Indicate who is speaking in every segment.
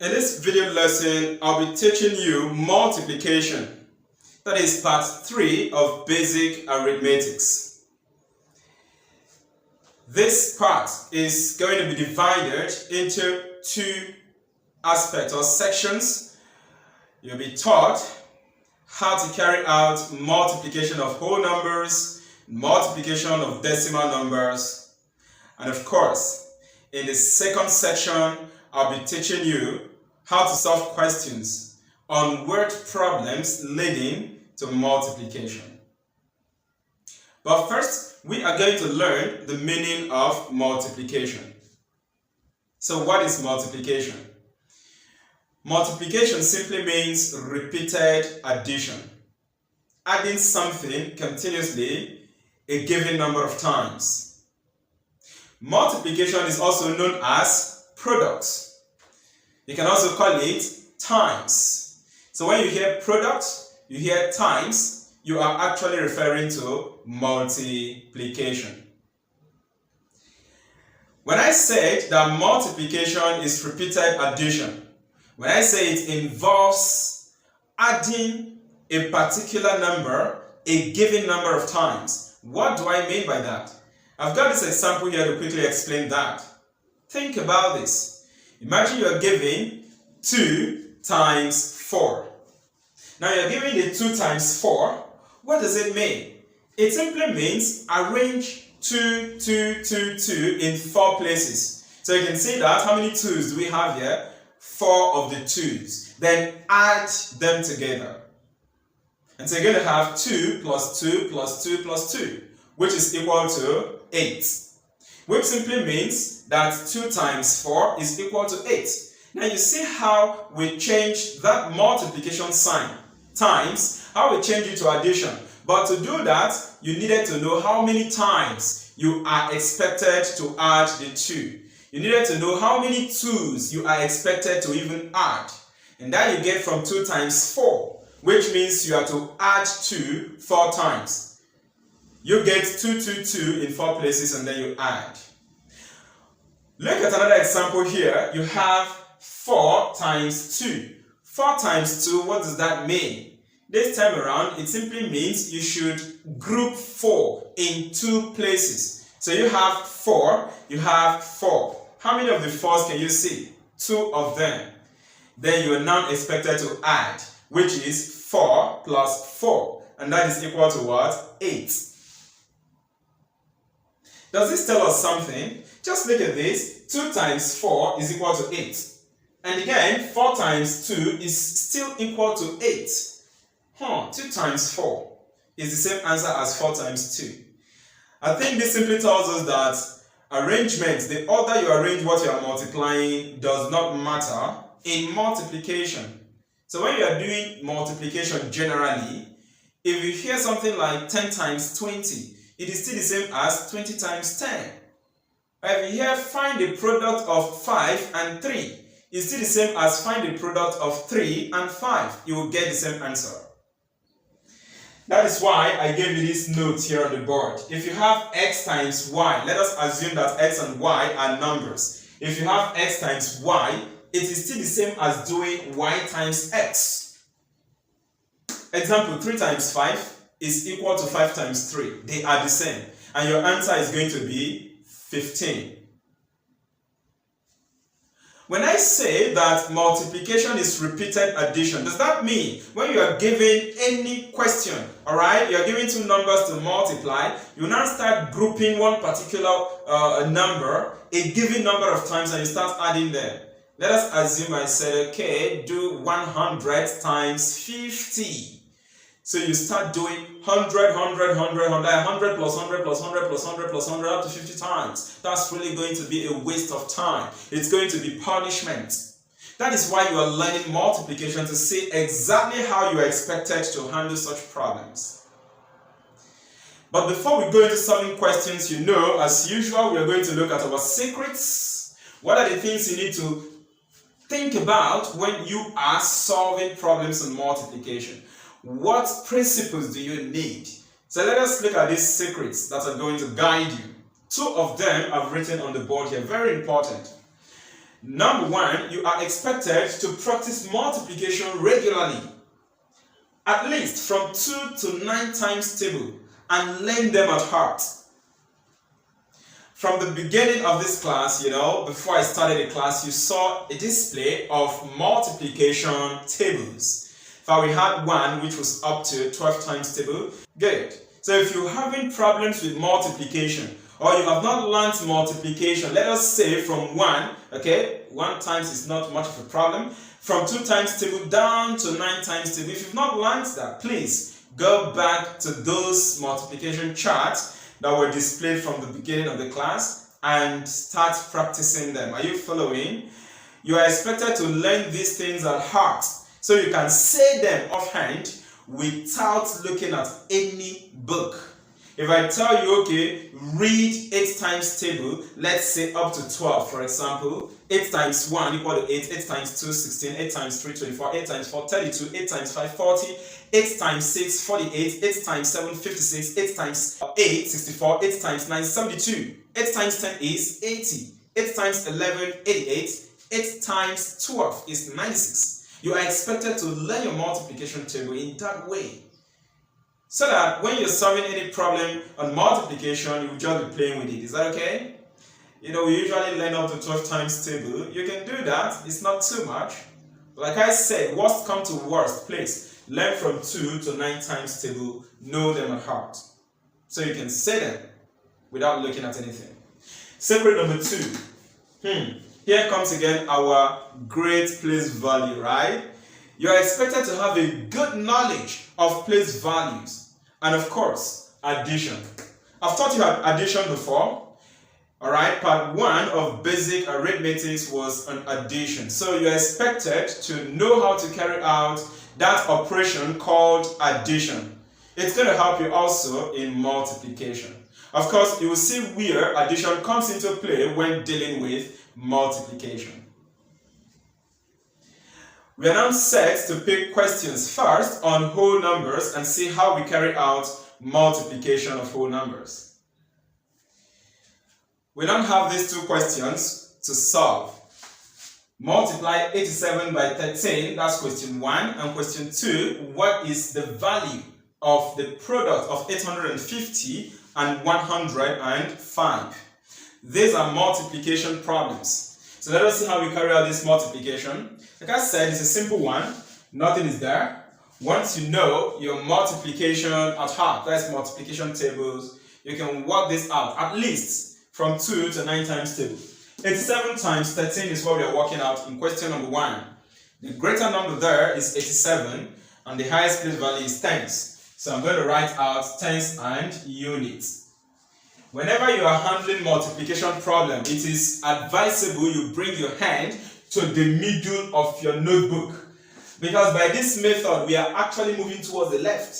Speaker 1: In this video lesson, I'll be teaching you multiplication. That is part 3 of basic arithmetics. This part is going to be divided into 2 aspects or sections. You'll be taught how to carry out multiplication of whole numbers, multiplication of decimal numbers, and of course, in the second section, I'll be teaching you how to solve questions on word problems leading to multiplication. But first, we are going to learn the meaning of multiplication. So what is multiplication? Multiplication simply means repeated addition. Adding something continuously a given number of times. Multiplication is also known as product. You can also call it times. So when you hear product, you hear times, you are actually referring to multiplication. When I said that multiplication is repeated addition, when I say it involves adding a particular number, a given number of times, what do I mean by that? I've got this example here to quickly explain that. Think about this. Imagine you are giving 2 times 4. Now you are giving the 2 times 4. What does it mean? It simply means arrange 2, 2, 2, 2 in 4 places. So you can see that. How many 2's do we have here? 4 of the 2's. Then add them together. And so you're going to have 2 plus 2 plus 2 plus 2, which is equal to 8. Which simply means that 2 times 4 is equal to 8. Now you see how we changed that multiplication sign, times, how we change it to addition. But to do that, you needed to know how many times you are expected to add the 2. You needed to know how many 2's you are expected to even add. And that you get from 2 times 4, which means you have to add 2 4 times. You get 2, 2, 2 in 4 places and then you add. Look at another example here. You have 4 times 2. 4 times 2, what does that mean? This time around, it simply means you should group 4 in 2 places. So you have 4, you have 4. How many of the 4's can you see? 2 of them. Then you are now expected to add, which is 4 plus 4. And that is equal to what? 8. Does this tell us something? Just look at this. 2 times 4 is equal to 8. And again, 4 times 2 is still equal to 8. 2 times 4 is the same answer as 4 times 2. I think this simply tells us that arrangement, the order you arrange what you are multiplying, does not matter in multiplication. So when you are doing multiplication generally, if you hear something like 10 times 20, it is still the same as 20 times 10. If you hear find the product of 5 and 3, it's still the same as find the product of 3 and 5. You will get the same answer. That is why I gave you this note here on the board. If you have x times y, let us assume that x and y are numbers. If you have x times y, it is still the same as doing y times x. Example, 3 times 5 is equal to 5 times 3. They are the same. And your answer is going to be 15. When I say that multiplication is repeated addition, does that mean when you are given any question, alright, you are given 2 numbers to multiply, you now start grouping one particular number, a given number of times, and you start adding them. Let us assume I said, okay, do 100 times 50. So you start doing 100, 100, 100, 100 plus 100 plus 100 plus 100 plus 100 up to 50 times. That's really going to be a waste of time. It's going to be punishment. That is why you are learning multiplication, to see exactly how you are expected to handle such problems. But before we go into solving questions, as usual, we are going to look at our secrets. What are the things you need to think about when you are solving problems in multiplication? What principles do you need? So let us look at these secrets that are going to guide you. 2 of them I've written on the board here, very important. Number one, you are expected to practice multiplication regularly, at least from 2 to 9 times table, and learn them at heart. From the beginning of this class, before I started the class, you saw a display of multiplication tables. We had one which was up to 12 times table. Good. So if you're having problems with multiplication, or you have not learned multiplication, let us say from 1, okay, 1 times is not much of a problem, from 2 times table down to 9 times table. If you've not learned that, please go back to those multiplication charts that were displayed from the beginning of the class and start practicing them. Are you following? You are expected to learn these things at heart so you can say them offhand without looking at any book. If I tell you, okay, read 8 times table, let's say up to 12, for example, 8 times 1 equal to 8, 8 times 2, 16, 8 times 3, 24, 8 times 4, 32, 8 times 5, 40, 8 times 6, 48, 8 times 7, 56, 8 times 8, 64, 8 times 9, 72, 8 times 10 is 80, 8 times 11, 88, 8 times 12 is 96. You are expected to learn your multiplication table in that way, so that when you're solving any problem on multiplication, you will just be playing with it. Is that okay? We usually learn up to 12 times table. You can do that. It's not too much. Like I said, worst come to worst, please learn from 2 to 9 times table. Know them at heart, so you can say them without looking at anything. Secret number 2. Here comes again our great place value, right? You are expected to have a good knowledge of place values. And of course, addition. I've taught you addition before. Alright, part 1 of basic arithmetics was on addition. So you're expected to know how to carry out that operation called addition. It's going to help you also in multiplication. Of course, you will see where addition comes into play when dealing with multiplication. We are now set to pick questions first on whole numbers and see how we carry out multiplication of whole numbers. We now have these 2 questions to solve. Multiply 87 by 13, that's question 1. And question 2, what is the value of the product of 850 and 105? These are multiplication problems. So let us see how we carry out this multiplication. Like I said, it's a simple one. Nothing is there. Once you know your multiplication at heart, that's multiplication tables, you can work this out at least from 2 to 9 times table. 87 times 13 is what we are working out in question number 1. The greater number there is 87 and the highest place value is tens. So I'm going to write out tens and units. Whenever you are handling multiplication problem, it is advisable you bring your hand to the middle of your notebook, because by this method we are actually moving towards the left.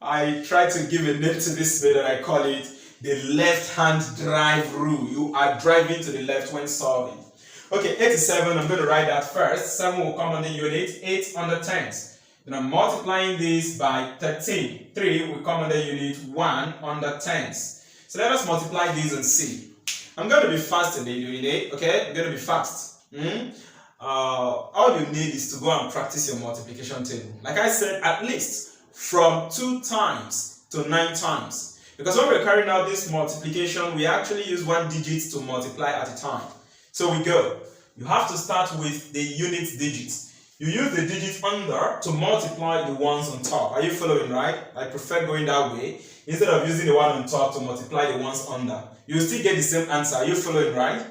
Speaker 1: I try to give a name to this method. I call it the left hand drive rule. You are driving to the left when solving. Okay, 87, I'm going to write that first. 7 will come under unit, 8 under tens. Then I'm multiplying this by 13. 3 will come under unit, 1 under tens. So let us multiply these and see. I'm going to be fast in the unit, okay? I'm going to be fast. All you need is to go and practice your multiplication table. Like I said, at least from 2 times to 9 times. Because when we're carrying out this multiplication, we actually use 1 digit to multiply at a time. So we go. You have to start with the unit digits. You use the digits under to multiply the ones on top. Are you following, right? I prefer going that way instead of using the one on top to multiply the ones under. You will still get the same answer. Are you following, right?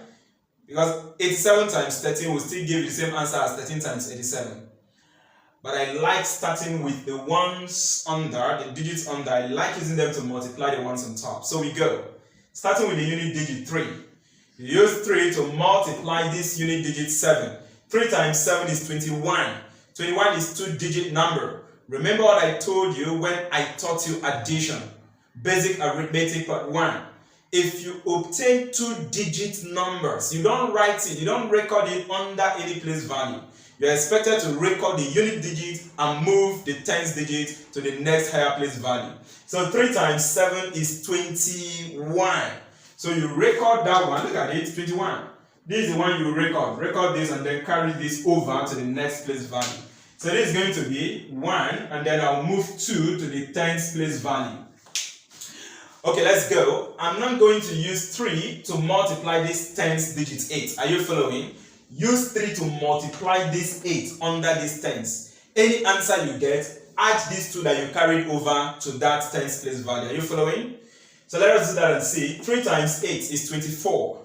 Speaker 1: Because 87 times 13 will still give you the same answer as 13 times 87. But I like starting with the ones under, the digits under. I like using them to multiply the ones on top. So we go. Starting with the unit digit 3. You use 3 to multiply this unit digit 7. 3 times 7 is 21. 21 is 2-digit number. Remember what I told you when I taught you addition. Basic arithmetic part 1. If you obtain 2-digit numbers, you don't write it, you don't record it under any place value. You are expected to record the unit digit and move the tens digit to the next higher place value. So 3 times 7 is 21. So you record that one, look at it, 21. This is the one you record. Record this and then carry this over to the next place value. So this is going to be 1, and then I'll move 2 to the tens place value. Okay, let's go. I'm not going to use 3 to multiply this tens digit 8. Are you following? Use 3 to multiply this 8 under this tens. Any answer you get, add these 2 that you carried over to that tens place value. Are you following? So let us do that and see. 3 times 8 is 24.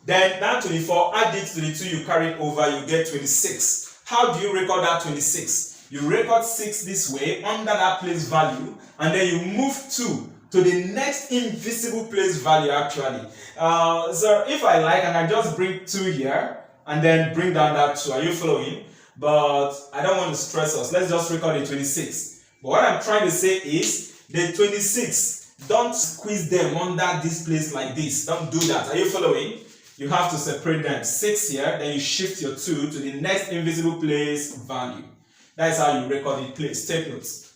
Speaker 1: Then that 24, add it to the 2 you carried over, you get 26. How do you record that 26? You record 6 this way under that place value, and then you move 2 to the next invisible place value actually. So if I like, I can just bring 2 here and then bring down that 2. Are you following? But I don't want to stress us. Let's just record the 26. But what I'm trying to say is the 26, don't squeeze them under this place like this. Don't do that. Are you following? You have to separate them. 6 here, then you shift your 2 to the next invisible place value. That is how you record it, please. Take notes.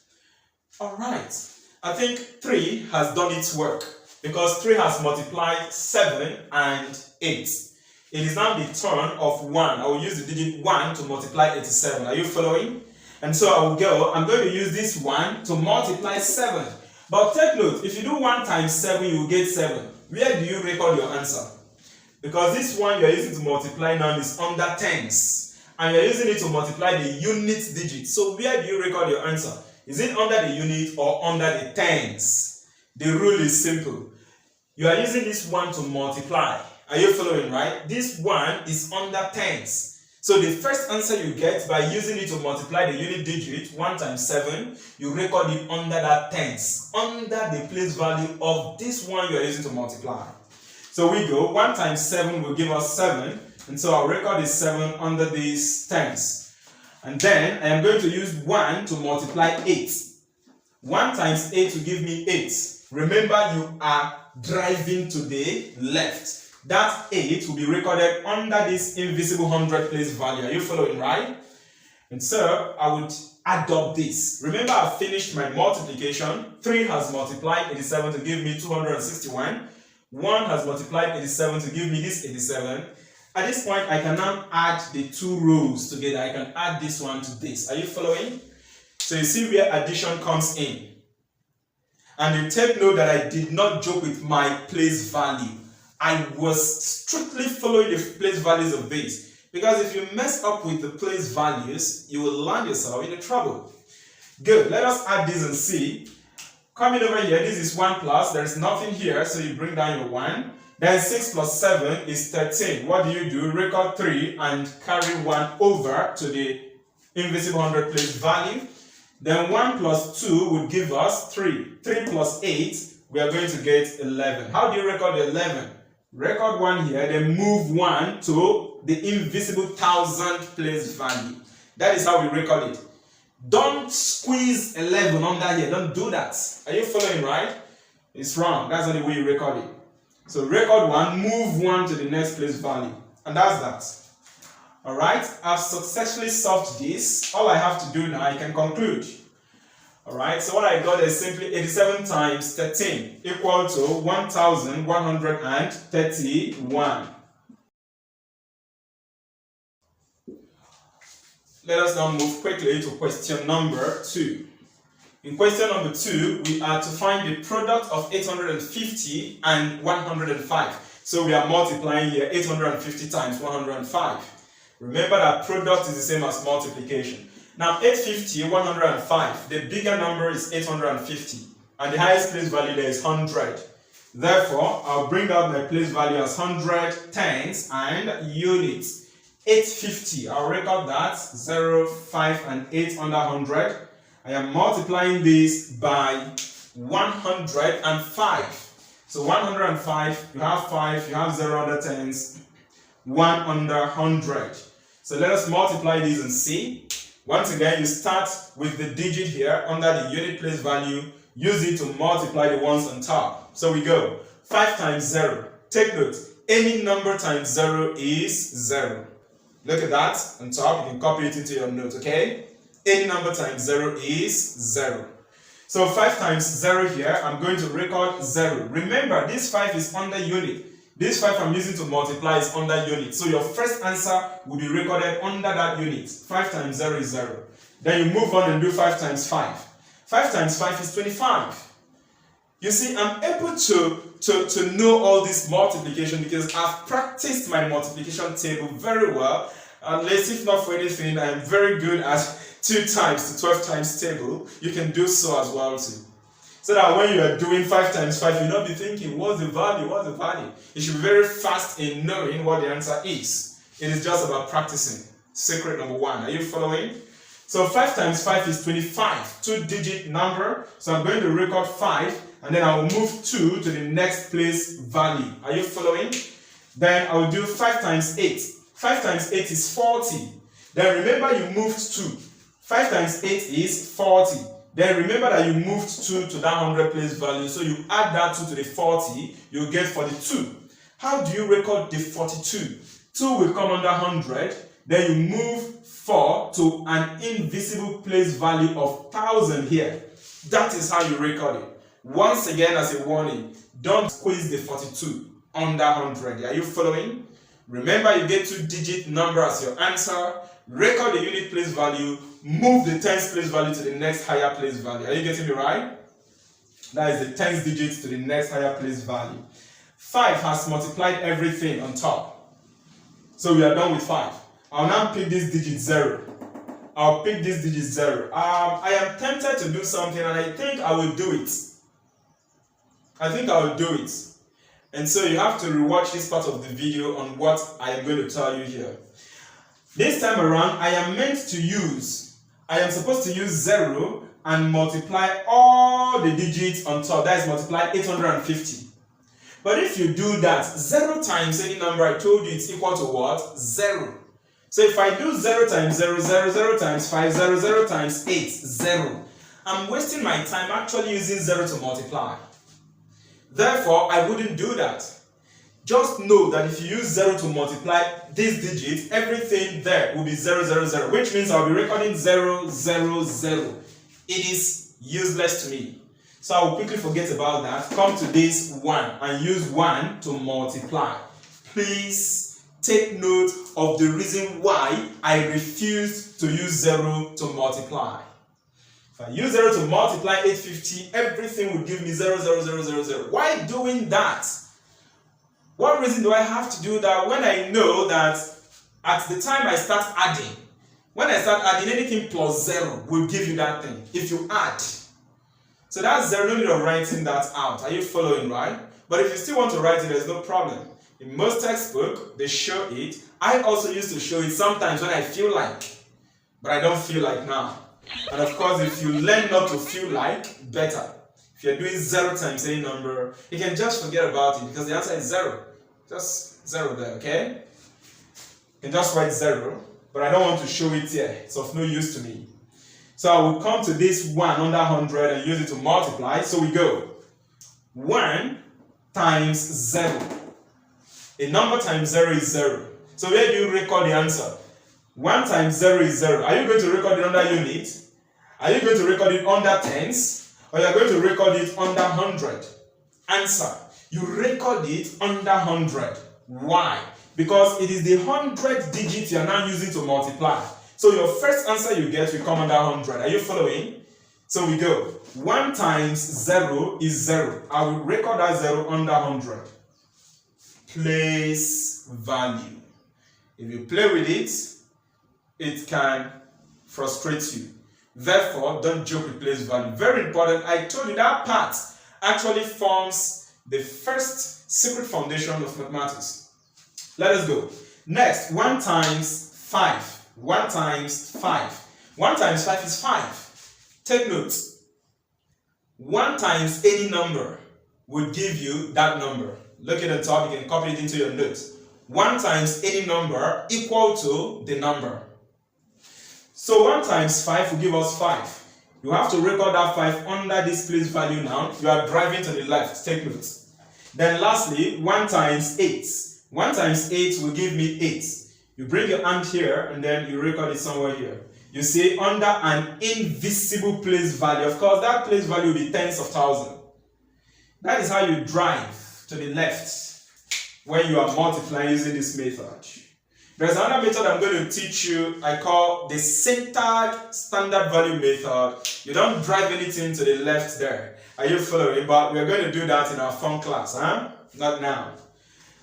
Speaker 1: Alright. I think 3 has done its work because 3 has multiplied 7 and 8. It is now the turn of 1. I will use the digit 1 to multiply 87. Are you following? And so I will go, I'm going to use this 1 to multiply 7. But take note, if you do 1 times 7, you will get 7. Where do you record your answer? Because this one you are using to multiply now is under tens. And you are using it to multiply the unit digit. So where do you record your answer? Is it under the unit or under the tens? The rule is simple. You are using this one to multiply. Are you following, right? This one is under tens. So the first answer you get by using it to multiply the unit digit, 1 times 7, you record it under that tens, under the place value of this one you are using to multiply. So we go, 1 times 7 will give us 7, and so I'll record the 7 under these tens. And then I am going to use 1 to multiply 8. 1 times 8 will give me 8. Remember, you are driving to the left. That 8 will be recorded under this invisible 100 place value. Are you following, right? And so I would add up this. Remember, I finished my multiplication. 3 has multiplied 87 to give me 261. 1 has multiplied 87 to give me this 87. At this point, I can now add the 2 rows together. I can add this one to this. Are you following? So you see where addition comes in. And you take note that I did not joke with my place value. I was strictly following the place values of this. Because if you mess up with the place values, you will land yourself in trouble. Good. Let us add this and see. Coming over here, this is 1 plus. There is nothing here, so you bring down your 1. Then 6 plus 7 is 13. What do? Record 3 and carry 1 over to the invisible 100 place value. Then 1 plus 2 would give us 3. 3 plus 8, we are going to get 11. How do you record the 11? Record 1 here, then move 1 to the invisible 1000 place value. That is how we record it. Don't squeeze 11 under here. Don't do that. Are you following, right? It's wrong. That's not the way you record it. So record 1, move 1 to the next place value. And that's that. Alright, I've successfully solved this. All I have to do now, I can conclude. Alright, so what I got is simply 87 times 13 equal to 1131. Let us now move quickly to question number 2. In question number 2, we are to find the product of 850 and 105. So we are multiplying here 850 times 105. Remember that product is the same as multiplication. Now 850, 105, the bigger number is 850. And the highest place value there is 100. Therefore, I'll bring out my place value as 100 tens and units. 850, I'll record that, 0, 5, and 8 under 100. I am multiplying this by 105. So 105, you have 5, you have 0 under tens, 1 under 100. So let us multiply these and see. Once again, you start with the digit here under the unit place value. Use it to multiply the ones on top. So we go. 5 times 0. Take note. Any number times 0 is 0. Look at that on top. You can copy it into your note, okay? Any number times 0 is 0. So 5 times 0 here, I'm going to record 0. Remember, this 5 is under unit. This 5 I'm using to multiply is under unit. So your first answer will be recorded under that unit. 5 times 0 is 0. Then you move on and do 5 times 5. 5 times 5 is 25. You see, I'm able to know all this multiplication because I've practiced my multiplication table very well. Unless if not for anything, I am very good at 2 times to 12 times table. You can do so as well too. So that when you are doing 5 times 5, you'll not be thinking, what's the value? What's the value? You should be very fast in knowing what the answer is. It is just about practicing. Secret number 1. Are you following? So 5 times 5 is 25. 2-digit number. So I'm going to record 5 and then I will move 2 to the next place value. Are you following? Then I will do 5 times 8. 5 times 8 is 40. Then remember you moved 2. 5 times 8 is 40. Then remember that you moved 2 to that 100 place value. So you add that 2 to the 40, you get 42. How do you record the 42? 2 will come under 100. Then you move 4 to an invisible place value of 1000 here. That is how you record it. Once again, as a warning, don't squeeze the 42 under 100. Are you following? Remember, you get 2-digit number as your answer. Record the unit place value. Move the tens place value to the next higher place value. Are you getting me right? That is the tens digits to the next higher place value. 5 has multiplied everything on top. So we are done with 5. I'll now pick this digit 0. I'll pick this digit 0. I am tempted to do something and I think I will do it. And so you have to rewatch this part of the video on what I am going to tell you here. This time around, I am supposed to use 0 and multiply all the digits on top. That is multiply 850. But if you do that, 0 times any number I told you it's equal to what? 0. So if I do 0 times 0, 0, 0 times 5, 0, 0 times 8, 0. I'm wasting my time actually using 0 to multiply. Therefore, I wouldn't do that. Just know that if you use 0 to multiply these digits, everything there will be 0, 0, 0, which means I'll be recording 0, 0, 0. It is useless to me. So I will quickly forget about that. Come to this 1 and use 1 to multiply. Please take note of the reason why I refused to use 0 to multiply. If I use 0 to multiply 850, everything would give me 0, 0, 0, 0, 0. Why doing that? What reason do I have to do that when I know that at the time I start adding, when I start adding, anything plus 0 will give you that thing if you add. So that's 0, no need of writing that out. Are you following, right? But if you still want to write it, there's no problem. In most textbooks, they show it. I also used to show it sometimes when I feel like, but I don't feel like now. And of course, if you learn not to feel like, better. If you're doing 0 times any number, you can just forget about it because the answer is 0. Just 0 there, okay? You can just write 0, but I don't want to show it here. It's of no use to me. So I will come to this 1 under 100 and use it to multiply. So we go 1 times 0. A number times 0 is 0. So where do you record the answer? 1 times 0 is 0. Are you going to record it under unit? Are you going to record it under tens? Or you are going to record it under 100? Answer. You record it under 100. Why? Because it is the 100 digit you are now using to multiply. So your first answer you get will come under 100. Are you following? So we go. 1 times 0 is 0. I will record that 0 under 100. Place value. If you play with it, it can frustrate you. Therefore, don't joke with place value. Very important. I told you that part actually forms the first secret foundation of mathematics. Let us go. Next, 1 times 5. 1 times 5. 1 times 5 is 5. Take note. 1 times any number will give you that number. Look at the top, you can copy it into your notes. 1 times any number equal to the number. So 1 times 5 will give us 5. You have to record that 5 under this place value now. You are driving to the left. Take note. Then lastly, 1 times 8. 1 times 8 will give me 8. You bring your hand here and then you record it somewhere here. You see under an invisible place value. Of course, that place value will be tens of thousands. That is how you drive to the left. when you are multiplying using this method. There's another method I'm going to teach you I call the centered standard value method. You don't drive anything to the left there. Are you following? But we're going to do that in our fun class, huh? Not now.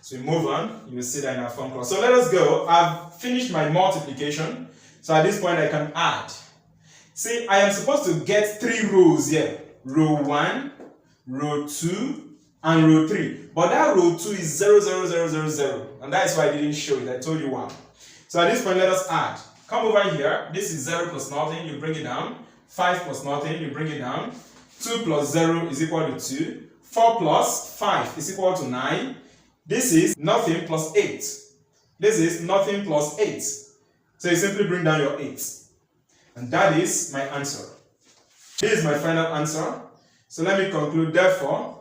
Speaker 1: So we move on. You will see that in our fun class. So let us go. I've finished my multiplication. So at this point I can add. See, I am supposed to get 3 rows here. Row 1, row 2, and row 3. But that row 2 is 0, 0, 0, 0, 0. And that is why I didn't show it. I told you why. So at this point, let us add. Come over here. This is 0 plus nothing. You bring it down. 5 plus nothing. You bring it down. 2 plus 0 is equal to 2. 4 plus 5 is equal to 9. This is nothing plus 8. This is nothing plus 8. So you simply bring down your 8. And that is my answer. This is my final answer. So let me conclude. Therefore,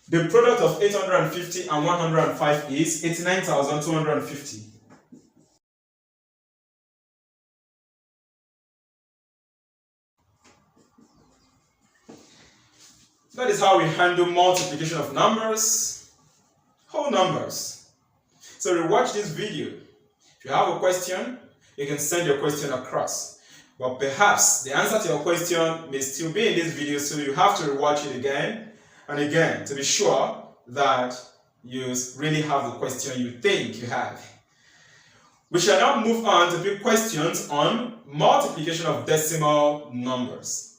Speaker 1: the product of 850 and 105 is 89,250. That is how we handle multiplication of numbers, whole numbers. So rewatch this video. If you have a question, you can send your question across. But perhaps the answer to your question may still be in this video, so you have to rewatch it again and again to be sure that you really have the question you think you have. We shall now move on to pick questions on multiplication of decimal numbers.